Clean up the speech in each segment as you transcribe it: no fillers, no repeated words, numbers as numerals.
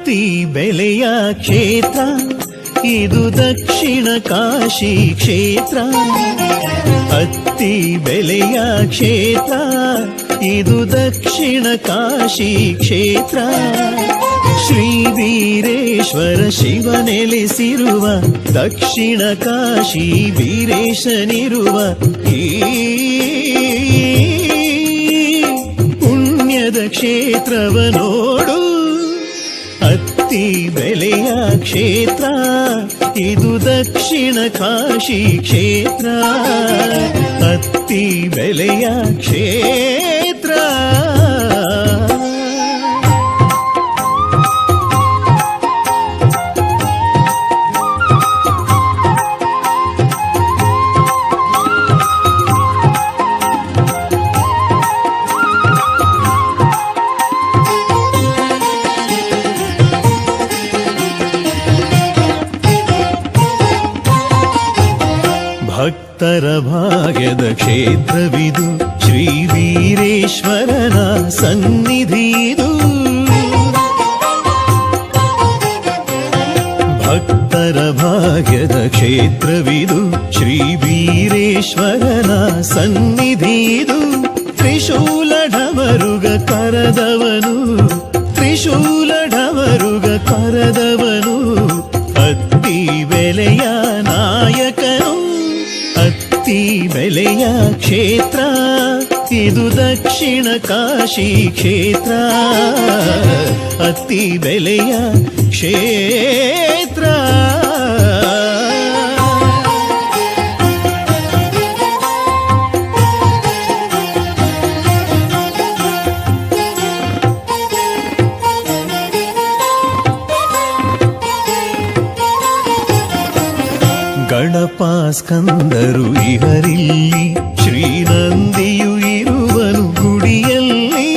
ಅತಿ ಬೆಲೆಯ ಕ್ಷೇತ್ರ ಇದು ದಕ್ಷಿಣ ಕಾಶಿ ಕ್ಷೇತ್ರ. ಅತಿ ಬೆಲೆಯ ಕ್ಷೇತ್ರ ಇದು ದಕ್ಷಿಣ ಕಾಶಿ ಕ್ಷೇತ್ರ. ಶ್ರೀ ವೀರೇಶ್ವರ ಶಿವ ನೆಲೆಸಿರುವ ದಕ್ಷಿಣ ಕಾಶಿ ವೀರೇಶನಿರುವ ಈ ಪುಣ್ಯದ ಕ್ಷೇತ್ರವ ನೋಡು. ಅತಿ ಬೆಲೆಯ ಕ್ಷೇತ್ರ ಇದು ದಕ್ಷಿಣ ಕಾಶಿ ಕ್ಷೇತ್ರ. ಅತಿ ಬೆಲೆಯ ಕ್ಷೇತ್ರ. ಭಕ್ತರ ಭಾಗ್ಯದ ಕ್ಷೇತ್ರವಿದು, ಶ್ರೀ ವೀರೇಶ್ವರನ ಸನ್ನಿಧಿದು. ಭಕ್ತರ ಭಾಗ್ಯದ ಕ್ಷೇತ್ರವಿದು, ಶ್ರೀ ವೀರೇಶ್ವರನ ಸನ್ನಿಧಿದು. ತ್ರಿಶೂಲ ಢಮರುಗ ಕರದವನು, ತ್ರಿಶೂಲ ಢಮರುಗ ಕರದವನು, ಅತಿ ಬೆಲೆಯ ನಾಯಕನು. ಅತಿ ಬೆಲೆಯ ಕ್ಷೇತ್ರ ಇದು ದಕ್ಷಿಣ ಕಾಶಿ ಕ್ಷೇತ್ರ. ಅತಿ ಬೆಲೆಯ ಕ್ಷೇತ್ರ. ಗಣಪ ಸ್ಕಂದರು ಇಹರಿಲ್ಲಿ, ಶ್ರೀನಂದಿಯು ಇರುವನು ಗುಡಿಯಲ್ಲಿ.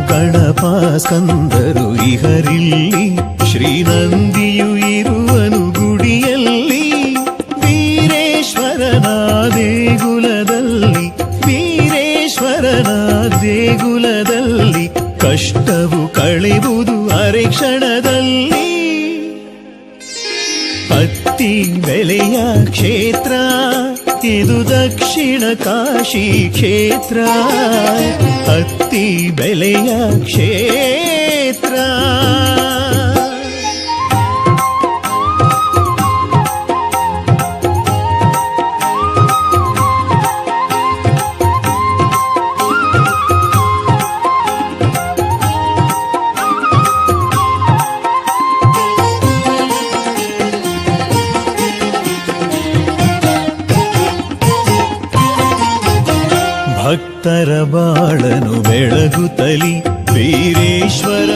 ಗಣಪ ಸ್ಕಂದರು ಇಹರಿಲ್ಲಿ, ಶ್ರೀನಂದಿಯು ಇರುವನು ಗುಡಿಯಲ್ಲಿ. ವೀರೇಶ್ವರನ ದೇಗುಲದಲ್ಲಿ, ವೀರೇಶ್ವರನ ದೇಗುಲದಲ್ಲಿ ಕಷ್ಟವು ಕಳೆಯುವುದು ಅರೆ ಕ್ಷಣದಲ್ಲಿ. ಅತಿ ಬೆಲೆಯ ಕ್ಷೇತ್ರ ಇದು ದಕ್ಷಿಣ ಕಾಶಿ ಕ್ಷೇತ್ರ. ಅತಿ ಬೆಲೆಯ ಕ್ಷೇತ್ರ. ಭಕ್ತರ ಬಾಳನು ಬೆಳಗುತ್ತಲಿ ವೀರೇಶ್ವರ.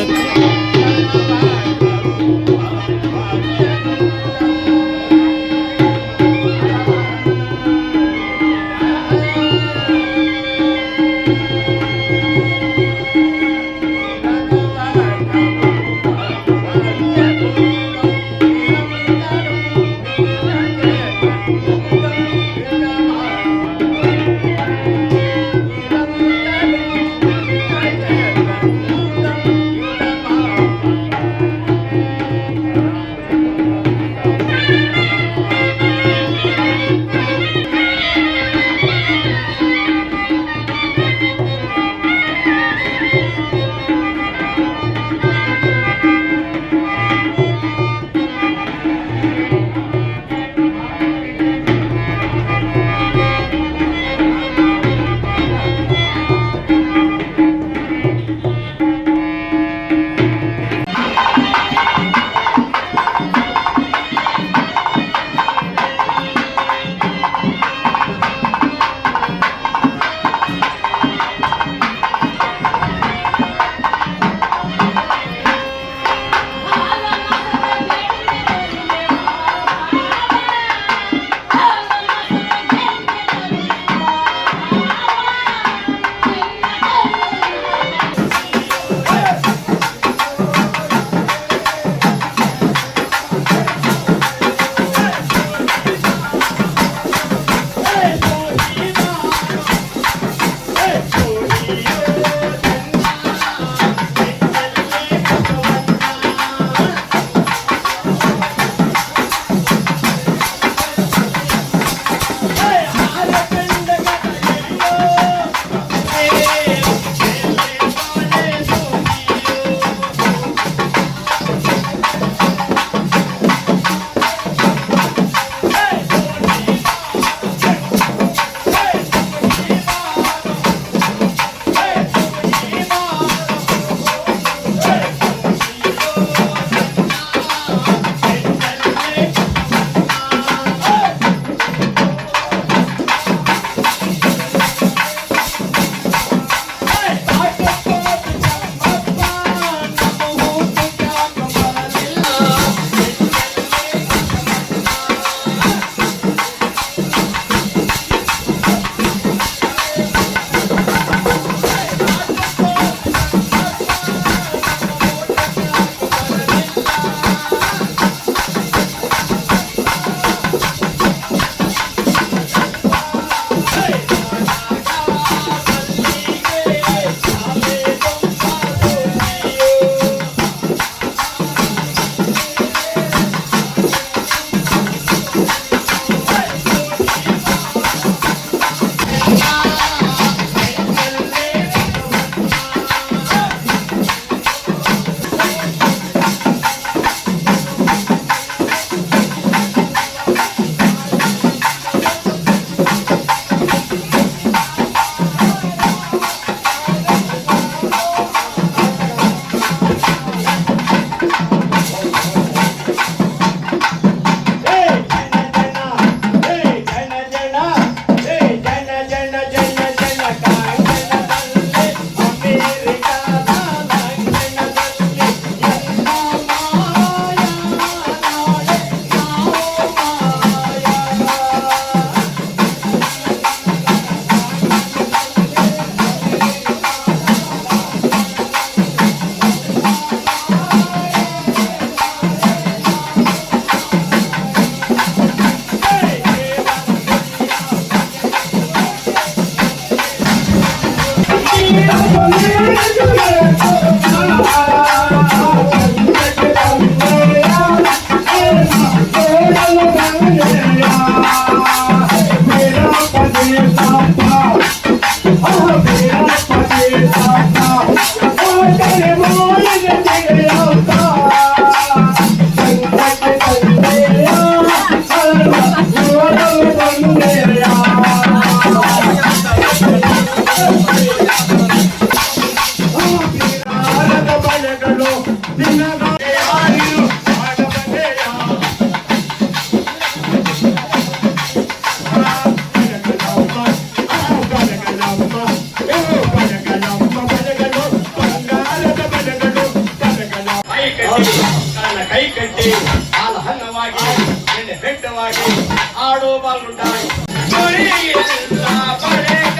ಆಡೋ ಬಾಗುಂಡಾಯಿ ಮಳೆಯೆಲ್ಲ ಬಳೆಗ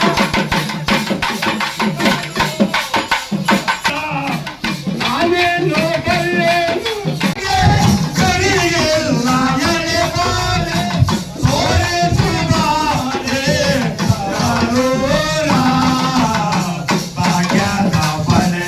ನಾವೇನು ಬಲ್ಲೆ ಕರಿಯೆಲ್ಲ ಎಳೆ ಬಾಲೆ ಸೋರೆ ಸುಮಾರೆ ಯಾರೋರ ಭಾಗ್ಯದ ಬಲೆ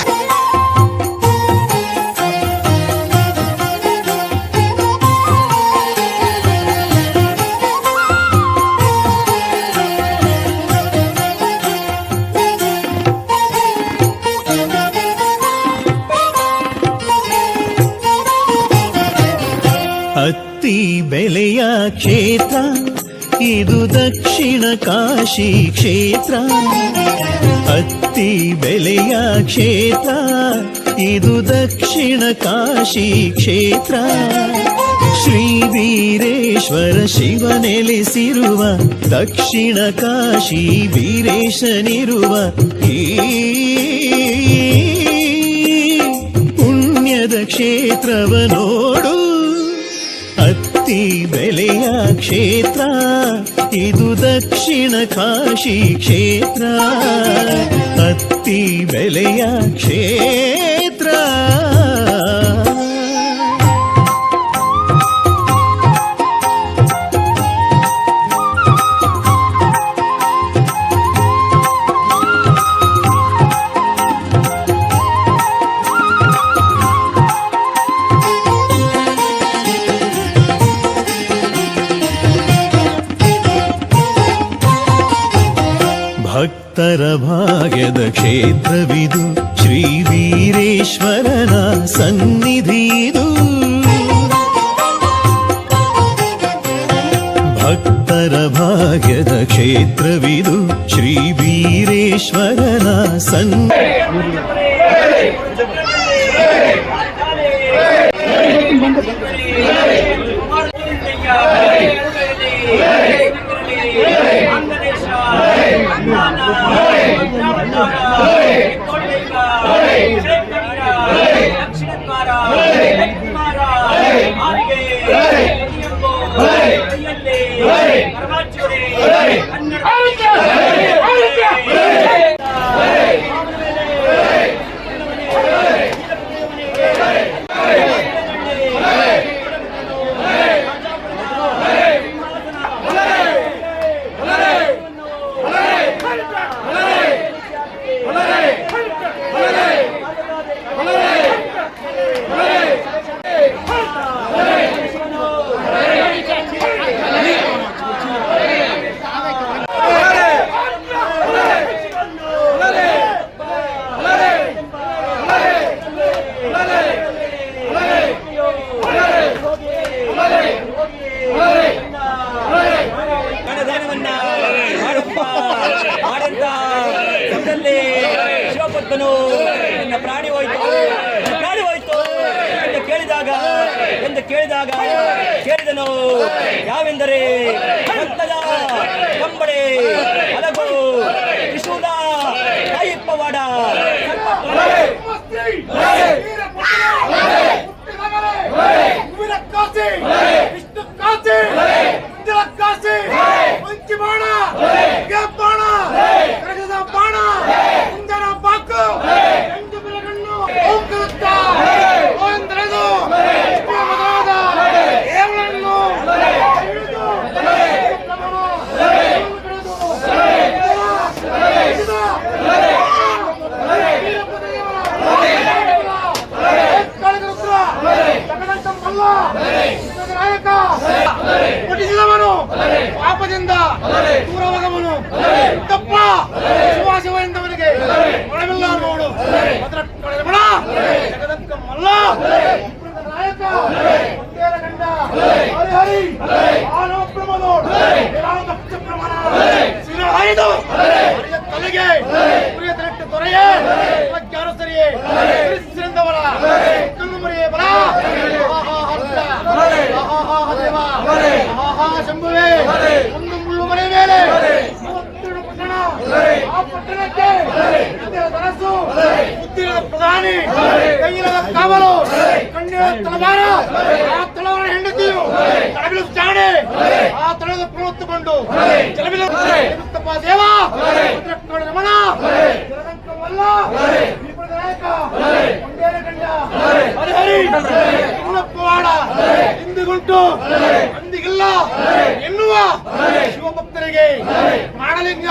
ಅತ್ತಿ ಬೆಲೆಯ ಕ್ಷೇತ್ರ ಇದು ದಕ್ಷಿಣ ಕಾಶಿ ಕ್ಷೇತ್ರ. ಅತ್ತಿ ಬೆಲೆಯ ಕ್ಷೇತ್ರ ಇದು ದಕ್ಷಿಣ ಕಾಶಿ ಕ್ಷೇತ್ರ. ಶ್ರೀ ವೀರೇಶ್ವರ ಶಿವ ನೆಲೆಸಿರುವ ದಕ್ಷಿಣ ಕಾಶಿ ವೀರೇಶನಿರುವ ಈ ಪುಣ್ಯದ ಕ್ಷೇತ್ರವ ನೋಡು. ಅತ್ತಿ ಬೆಲೆಯ ಕ್ಷೇತ್ರ ಇದು ದಕ್ಷಿಣ ಕಾಶಿ ಕ್ಷೇತ್ರ. ಅತ್ತಿ ಬೆಲೆಯ ಕ್ಷೇತ್ರ. ಭಕ್ತರ ಭಾಗ್ಯದ ಕ್ಷೇತ್ರವಿದು, ಶ್ರೀ ವೀರೇಶ್ವರನ ಸನ್ನಿಧಿದು. ಭಕ್ತರ ಭಾಗ್ಯದ ಕ್ಷೇತ್ರವಿದು, ಶ್ರೀ ವೀರೇಶ್ವರನ ಸನ್ನಿಧಿ. ಶಿವಪುತ್ರನು ನಿನ್ನ ಪ್ರಾಣಿ ಹೋಯ್ತು ಎಂದು ಕೇಳಿದಾಗ ಕೇಳಿದನು. ಯಾವೆಂದರೆ ಭಕ್ತದ ಕಂಬಡೆ ಹಲಗು ತ್ರಿಶೂಲ ಕಾಯಿಪ್ಪವಾಡ ಪಾಪದಿಂದ ದೂರವಾಗವನು ತಪ್ಪ ಶಿವ ಎಂದವನಿಗೆ ಮಳವಿಲ್ಲ ನೋಡು. ಜಗದಕ್ಕ ಮಲ್ಲ ನಾಯಕ ಗಂಡ ಹರಿ ಆನೋಪ್ರಮೋಡ್ ಪ್ರಮಾಣ ಸಿರಿದು ತಲೆಗೆ ಕುರಿಯತನೆಟ್ಟು ದೊರೆಯೇ ಸರಿಯೇ ಸಿರಿಸಿಂದವರ ಮರಿಯೇ ಬಲ ಶಂಭುವೇ ಒಂದು ಮುಳ್ಳು ಮನೆ ಮೇಲೆ 32 ಪಟ್ಟಣ. ಆ ಪಟ್ಟಣಕ್ಕೆ ಧನಸ್ಸು, ಬುದ್ಧಿರದ ಪ್ರಧಾನಿ, ಕೈಯಿರದ ಕಾವಲು, ಕಣ್ಣಿನ ತಲವಾರ. ಆ ತಲವಾರ ಅವನ ಹೆಂಡತಿಯು ತಳಬಿಲು ಜಾಣೆ ಆ ತಳದ ಪುನತ್ತುಕೊಂಡು ಜಲಬಿಲು ತಪ್ಪ ದೇವ ರಮಣ ಜಲದಂಕವಲ್ಲ ವಿಪದ ನಾಯಕ ಒಂದೇರ ಗಂಡ ಹರಿಹರಿ ಪವಾಡ ಇಂದಿಗುಂಟು ಅಂದಿಗಿಲ್ಲ ಎನ್ನುವ ಶಿವಭಕ್ತರಿಗೆ ಪ್ರಾಣಲಿಂಗ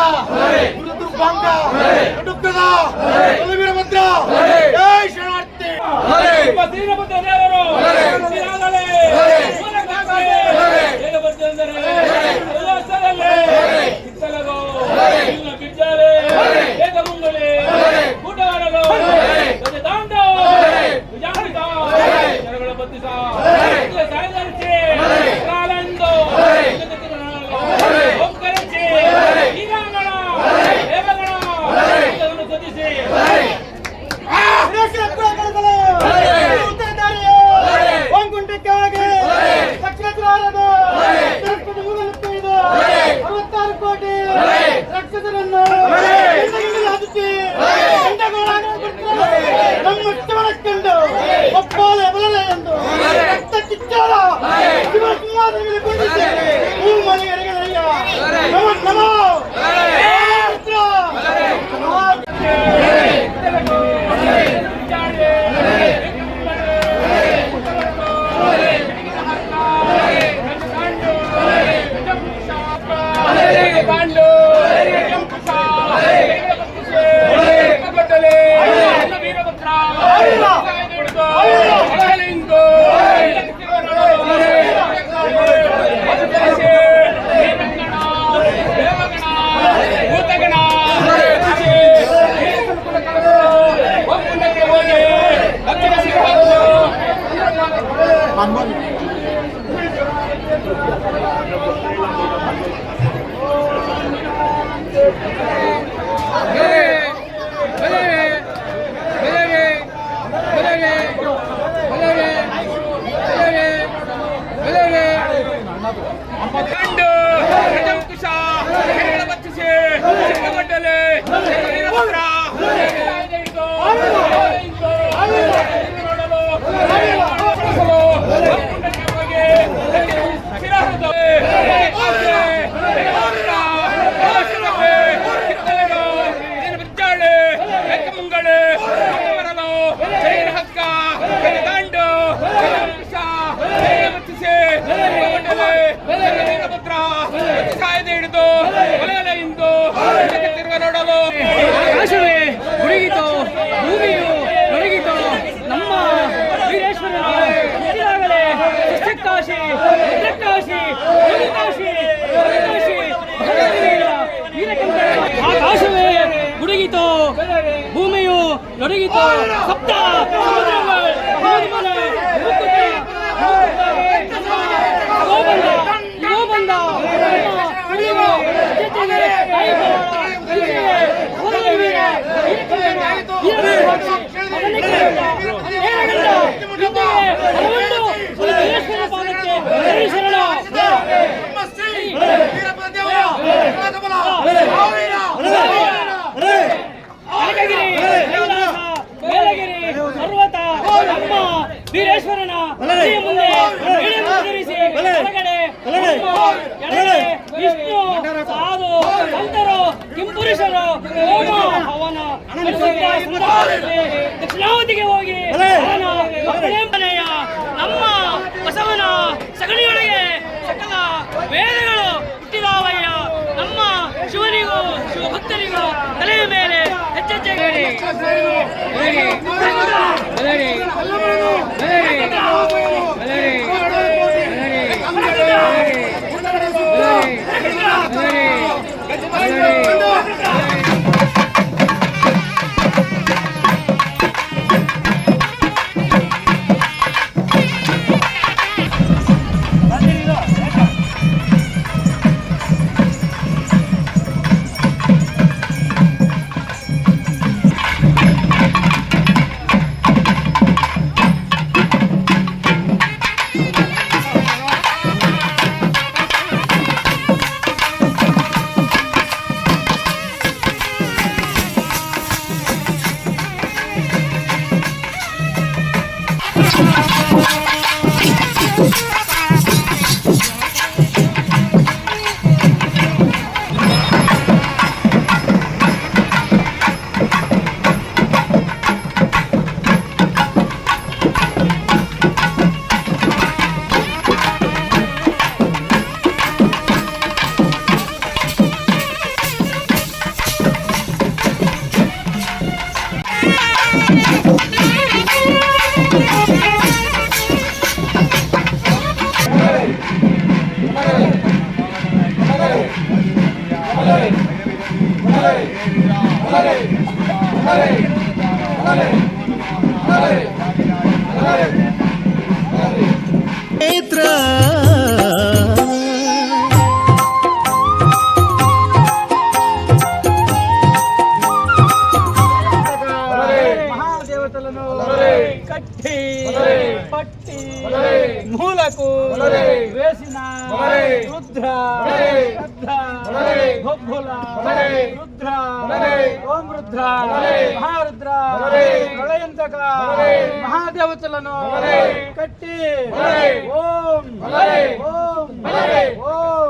ಗುರುದುರ್ಭಾಂಗ ಕಟುಕದ ಮಂತ್ರ ಜೈ ಶರಣಾರ್ಥಿ ವೀರಭದ್ರ ದೇವರು ಆಕಾಶವೇ ಹುಡುಗಿತು, ಭೂಮಿಯು ನಡುಗಿತು, ನಮ್ಮ ವೀರೇಶ್ವರನ ಹುಟ್ಟಿದಾಗಲೇ ಸಸ್ಯಕ್ಕಾಶಿ, ಭದ್ರಕ್ಕಾಶಿ, ಕಾಶಿ, ಆಕಾಶವೇ ಹುಡುಗಿತು, ಭೂಮಿಯು ನಡುಗಿತು, ಸಪ್ತ ಬಂದ ಪರ್ವತ ನಮ್ಮ ವೀರೇಶ್ವರನ ಮುಂದೆ ಹೊರಗಡೆ ವಿಷ್ಣು ಸಾಧು ಸಂತರು ಕಿಂಪುರುಷರು ಹೋಮ ಹವನ ದಕ್ಷಿಣಾವತಿಗೆ ಹೋಗಿ ಮನೆಯ ನಮ್ಮ ಬಸವನ ಸಗಣಿಯೊಳಗೆ ಸಕಲ ವೇದಗಳು ಹುಟ್ಟಿದಾವಯ್ಯ. ನಮ್ಮ ಶಿವನಿಗೂ ಶಿವಭಕ್ತರಿಗೂ ತಲೆಯ ಮೇಲೆ ಹೆಚ್ಚೆಚ್ಚೆ ಭೋಗ್ಭುಲ ರುದ್ರ ಓಂ ರುದ್ರ ಮಹಾರುದ್ರ ಪ್ರಳಯಂತಕ ಮಹಾದೇವತలను ಕಟ್ಟಿ ಓಂ ಓಂ ಓಂ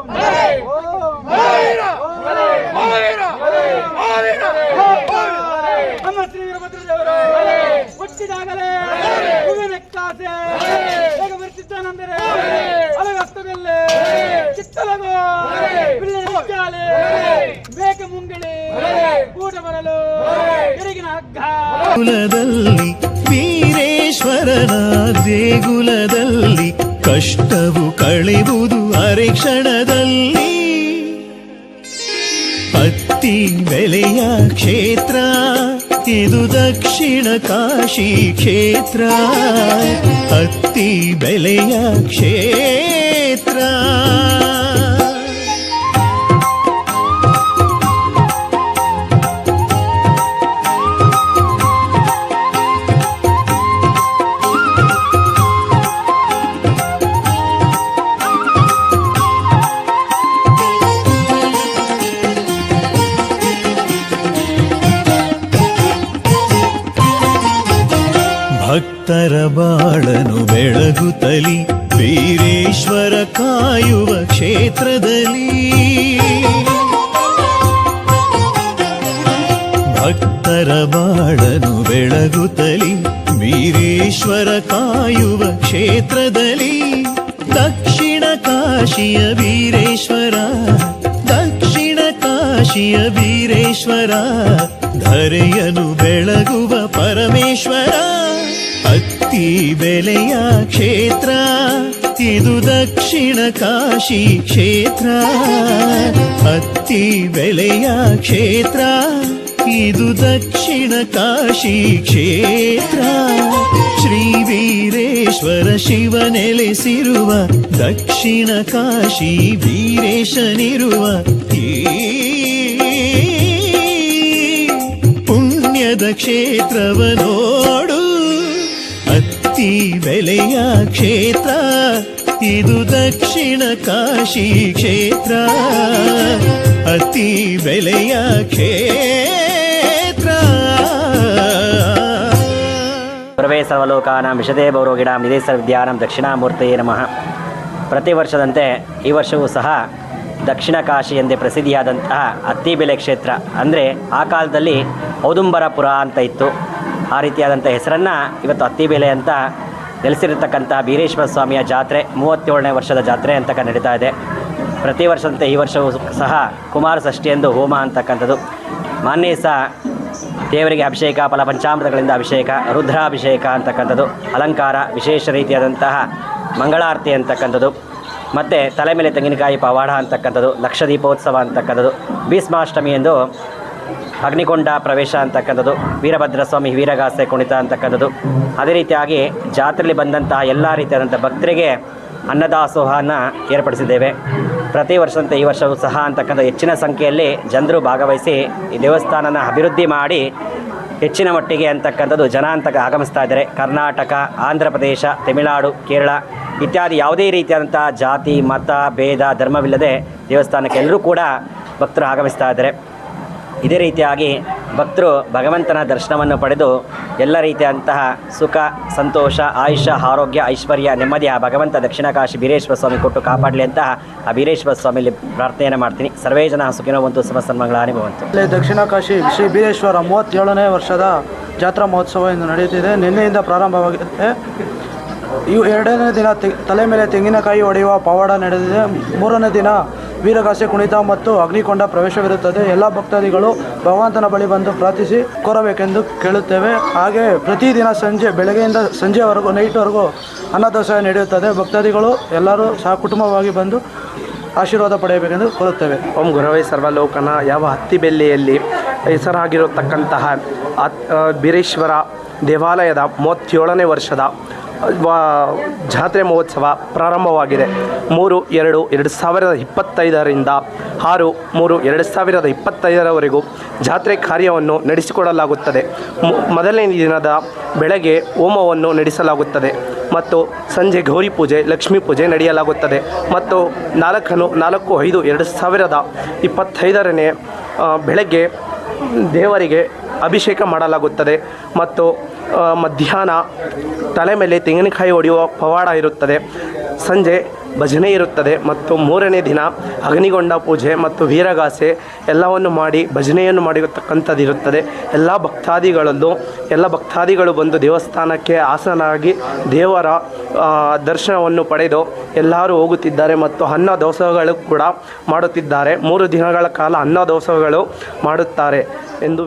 ನಮ್ಮ ಶ್ರೀ ವೀರಭದ್ರದೇವರು ಹುಟ್ಟಿದಾಗಲೇ ಹೂವಿನ ಕಾಸೆ ಹೇಗೆ ಬರ್ತಿದ್ದಾನೆಂದರೆ ಅಲಗಸ್ತದಲ್ಲಿ ಚಿತ್ತಲಗೋ ಬಿಳ್ಳೆ ಬೇಕೆ ಮುಂಗಳಿ ಊಟ ಬರಲು ಎಡಗಿನ ಹಗ್ಗ ಕುಲದಲ್ಲಿ ವೀರೇಶ್ವರನ ದೇಗುಲದಲ್ಲಿ ಕಷ್ಟವು ಕಳೆಯುವುದು ಅರೆ ಕ್ಷಣದಲ್ಲಿ ಅತ್ತಿ ಬೆಲೆಯ ಕ್ಷೇತ್ರ ಇದು ದಕ್ಷಿಣ ಕಾಶಿ ಕ್ಷೇತ್ರ ಅತ್ತಿ ಬೆಲೆಯ ಕ್ಷೇತ್ರ ಭಕ್ತರ ಬಾಳನು ಬೆಳಗುತ್ತಲಿ ವೀರೇಶ್ವರ ಕಾಯುವ ಕ್ಷೇತ್ರದಲ್ಲಿ ಭಕ್ತರ ಬಾಳನು ಬೆಳಗುತ್ತಲಿ ವೀರೇಶ್ವರ ಕಾಯುವ ಕ್ಷೇತ್ರದಲ್ಲಿ ದಕ್ಷಿಣ ಕಾಶಿಯ ವೀರೇಶ್ವರ ದಕ್ಷಿಣ ಕಾಶಿಯ ವೀರೇಶ್ವರ ಧರೆಯನು ಬೆಳಗುವ ಪರಮೇಶ್ವರ ಅತ್ತಿ ಬೆಲೆಯ ಕ್ಷೇತ್ರ ಇದು ದಕ್ಷಿಣ ಕಾಶಿ ಕ್ಷೇತ್ರ ಅತ್ತಿ ಬೆಲೆಯ ಕ್ಷೇತ್ರ ಇದು ದಕ್ಷಿಣ ಕಾಶಿ ಕ್ಷೇತ್ರ ಶ್ರೀ ವೀರೇಶ್ವರ ಶಿವ ನೆಲೆಸಿರುವ ದಕ್ಷಿಣ ಕಾಶಿ ವೀರೇಶನಿರುವ ಈ ಪುಣ್ಯದ ಕ್ಷೇತ್ರವ ನೋಡು ಅತ್ತಿ ಬೆಲೆಯ ಕ್ಷೇತ್ರ ಇದು ದಕ್ಷಿಣ ಕಾಶಿ ಕ್ಷೇತ್ರ ಅತಿ ಬೆಲೆಯ ಕ್ಷೇತ್ರ ಸರ್ವೇ ಸರ್ವಲೋಕಾನಾಂ ವಿಶದೇ ಭೌರೋಗಿಣಾಂ ನಿಧೇ ಸರ್ವವಿದ್ಯಾನಾಂ ದಕ್ಷಿಣಾಮೂರ್ತಯೇ ನಮಃ. ಪ್ರತಿ ವರ್ಷದಂತೆ ಈ ವರ್ಷವೂ ಸಹ ದಕ್ಷಿಣ ಕಾಶಿ ಎಂದೇ ಪ್ರಸಿದ್ಧಿಯಾದಂತಹ ಅತ್ತಿಬೆಲೆ ಕ್ಷೇತ್ರ ಅಂದರೆ ಆ ಕಾಲದಲ್ಲಿ ಔದುಂಬರಪುರ ಅಂತ ಇತ್ತು. ಆ ರೀತಿಯಾದಂಥ ಹೆಸರನ್ನು ಇವತ್ತು ಅತ್ತಿಬೆಲೆ ಅಂತ ನೆಲೆಸಿರತಕ್ಕಂತಹ ಬೀರೇಶ್ವರ ಸ್ವಾಮಿಯ ಜಾತ್ರೆ 37ನೇ ವರ್ಷದ ಜಾತ್ರೆ ಅಂತ ನಡೀತಾ ಇದೆ. ಪ್ರತಿ ವರ್ಷದಂತೆ ಈ ವರ್ಷವೂ ಸಹ ಕುಮಾರ ಷಷ್ಠಿ ಎಂದು ಹೋಮ ಅಂತಕ್ಕಂಥದ್ದು, ಮಾನ್ಯ ಸಹ ದೇವರಿಗೆ ಅಭಿಷೇಕ, ಫಲಪಂಚಾಮೃತಗಳಿಂದ ಅಭಿಷೇಕ, ರುದ್ರಾಭಿಷೇಕ ಅಂತಕ್ಕಂಥದ್ದು, ಅಲಂಕಾರ, ವಿಶೇಷ ರೀತಿಯಾದಂತಹ ಮಂಗಳಾರತಿ ಅಂತಕ್ಕಂಥದ್ದು, ಮತ್ತು ತಲೆ ಮೇಲೆ ತೆಂಗಿನಕಾಯಿ ಪವಾಡ ಅಂತಕ್ಕಂಥದ್ದು, ಲಕ್ಷ ದೀಪೋತ್ಸವ ಅಂತಕ್ಕಂಥದ್ದು, ಭೀಷ್ಮಾಷ್ಟಮಿ ಎಂದು ಅಗ್ನಿಕೊಂಡ ಪ್ರವೇಶ ಅಂತಕ್ಕಂಥದ್ದು, ವೀರಭದ್ರ ಸ್ವಾಮಿ ವೀರಗಾಸೆ ಕುಣಿತ ಅಂತಕ್ಕಂಥದ್ದು. ಅದೇ ರೀತಿಯಾಗಿ ಜಾತ್ರೆಯಲ್ಲಿ ಬಂದಂತಹ ಎಲ್ಲ ರೀತಿಯಾದಂಥ ಭಕ್ತರಿಗೆ ಅನ್ನದಾಸೋಹನ ಏರ್ಪಡಿಸಿದ್ದೇವೆ. ಪ್ರತಿ ವರ್ಷದಂತೆ ಈ ವರ್ಷವೂ ಸಹ ಅಂತಕ್ಕಂಥ ಹೆಚ್ಚಿನ ಸಂಖ್ಯೆಯಲ್ಲಿ ಜನರು ಭಾಗವಹಿಸಿ ಈ ದೇವಸ್ಥಾನನ ಅಭಿವೃದ್ಧಿ ಮಾಡಿ ಹೆಚ್ಚಿನ ಮಟ್ಟಿಗೆ ಅಂತಕ್ಕಂಥದ್ದು ಜನ ಅಂತ ಆಗಮಿಸ್ತಾ ಇದ್ದಾರೆ. ಕರ್ನಾಟಕ, ಆಂಧ್ರ ಪ್ರದೇಶ, ತಮಿಳುನಾಡು, ಕೇರಳ ಇತ್ಯಾದಿ ಯಾವುದೇ ರೀತಿಯಾದಂಥ ಜಾತಿ, ಮತ, ಭೇದ, ಧರ್ಮವಿಲ್ಲದೆ ದೇವಸ್ಥಾನಕ್ಕೆ ಎಲ್ಲರೂ ಕೂಡ ಭಕ್ತರು ಆಗಮಿಸ್ತಾ ಇದ್ದಾರೆ. ಇದೇ ರೀತಿಯಾಗಿ ಭಕ್ತರು ಭಗವಂತನ ದರ್ಶನವನ್ನು ಪಡೆದು ಎಲ್ಲ ರೀತಿಯಾದಂತಹ ಸುಖ, ಸಂತೋಷ, ಆಯುಷ್ಯ, ಆರೋಗ್ಯ, ಐಶ್ವರ್ಯ, ನೆಮ್ಮದಿಯ ಭಗವಂತ ದಕ್ಷಿಣ ಕಾಶಿ ಬೀರೇಶ್ವರ ಸ್ವಾಮಿ ಕೊಟ್ಟು ಕಾಪಾಡಲಿ ಅಂತ ಆ ಬೀರೇಶ್ವರ ಸ್ವಾಮಿಯಲ್ಲಿ ಪ್ರಾರ್ಥನೆಯನ್ನು ಮಾಡ್ತೀನಿ. ಸರ್ವೇ ಜನ ಸುಖಿನೋ ಭವಂತು, ಶುಭ ಸನ್ಮಂಗಳಾನಿ ಭವಂತು. ದಕ್ಷಿಣ ಕಾಶಿ ಶ್ರೀ ಬೀರೇಶ್ವರ 37ನೇ ವರ್ಷದ ಜಾತ್ರಾ ಮಹೋತ್ಸವ ಇಂದು ನಡೆಯುತ್ತಿದೆ. ನಿನ್ನೆಯಿಂದ ಪ್ರಾರಂಭವಾಗಿದೆ. ಇವು 2ನೇ ದಿನ ತಲೆ ಮೇಲೆ ತೆಂಗಿನಕಾಯಿ ಹೊಡೆಯುವ ಪವಾಡ ನಡೆದಿದೆ. 3ನೇ ದಿನ ವೀರಗಾಸೆ ಕುಣಿತ ಮತ್ತು ಅಗ್ನಿಕೊಂಡ ಪ್ರವೇಶವಿರುತ್ತದೆ. ಎಲ್ಲ ಭಕ್ತಾದಿಗಳು ಭಗವಂತನ ಬಳಿ ಬಂದು ಪ್ರಾರ್ಥಿಸಿ ಕೋರಬೇಕೆಂದು ಕೇಳುತ್ತೇವೆ. ಹಾಗೆ ಪ್ರತಿದಿನ ಸಂಜೆ ಬೆಳಗ್ಗೆಯಿಂದ ಸಂಜೆವರೆಗೂ ನೈಟ್ವರೆಗೂ ಅನ್ನದಾಸೋಹ ನಡೆಯುತ್ತದೆ. ಭಕ್ತಾದಿಗಳು ಎಲ್ಲರೂ ಸಹ ಕುಟುಂಬವಾಗಿ ಬಂದು ಆಶೀರ್ವಾದ ಪಡೆಯಬೇಕೆಂದು ಕೋರುತ್ತೇವೆ. ಓಂ ಗುರವೇ ಸರ್ವಲೋಕನ ಯಾವ ಹತ್ತಿಬೆಲೆಯಲ್ಲಿ ಹೆಸರಾಗಿರತಕ್ಕಂತಹ ಬೀರೇಶ್ವರ ದೇವಾಲಯದ 37ನೇ ವರ್ಷದ ಜಾತ್ರೆ ಮಹೋತ್ಸವ ಪ್ರಾರಂಭವಾಗಿದೆ. 3/2/2025ರಿಂದ 6/3/2025ರವರೆಗೂ ಜಾತ್ರೆ ಕಾರ್ಯವನ್ನು ನಡೆಸಿಕೊಡಲಾಗುತ್ತದೆ. ಮೊದಲನೇ ದಿನದ ಬೆಳಗ್ಗೆ ಹೋಮವನ್ನು ನಡೆಸಲಾಗುತ್ತದೆ ಮತ್ತು ಸಂಜೆ ಗೌರಿ ಪೂಜೆ, ಲಕ್ಷ್ಮೀ ಪೂಜೆ ನಡೆಯಲಾಗುತ್ತದೆ ಮತ್ತು 4/5/2025ನೇ ಬೆಳಗ್ಗೆ ದೇವರಿಗೆ ಅಭಿಷೇಕ ಮಾಡಲಾಗುತ್ತದೆ ಮತ್ತು ಮಧ್ಯಾಹ್ನ ತಲೆ ಮೇಲೆ ತೆಂಗಿನಕಾಯಿ ಹೊಡೆಯುವ ಪವಾಡ ಇರುತ್ತದೆ. ಸಂಜೆ ಭಜನೆ ಇರುತ್ತದೆ ಮತ್ತು 3ನೇ ದಿನ ಅಗ್ನಿಗೊಂಡ ಪೂಜೆ ಮತ್ತು ವೀರಗಾಸೆ ಎಲ್ಲವನ್ನು ಮಾಡಿ ಭಜನೆಯನ್ನು ಮಾಡಿರತಕ್ಕಂಥದ್ದು ಇರುತ್ತದೆ. ಎಲ್ಲ ಭಕ್ತಾದಿಗಳು ಬಂದು ದೇವಸ್ಥಾನಕ್ಕೆ ಆಸನಾಗಿ ದೇವರ ದರ್ಶನವನ್ನು ಪಡೆದು ಎಲ್ಲರೂ ಹೋಗುತ್ತಿದ್ದಾರೆ ಮತ್ತು ಅನ್ನದಾಸೋಹಗಳು ಕೂಡ ಮಾಡುತ್ತಿದ್ದಾರೆ. 3 ದಿನಗಳ ಕಾಲ ಅನ್ನದಾಸೋಹಗಳು ಮಾಡುತ್ತಾರೆ ಎಂದು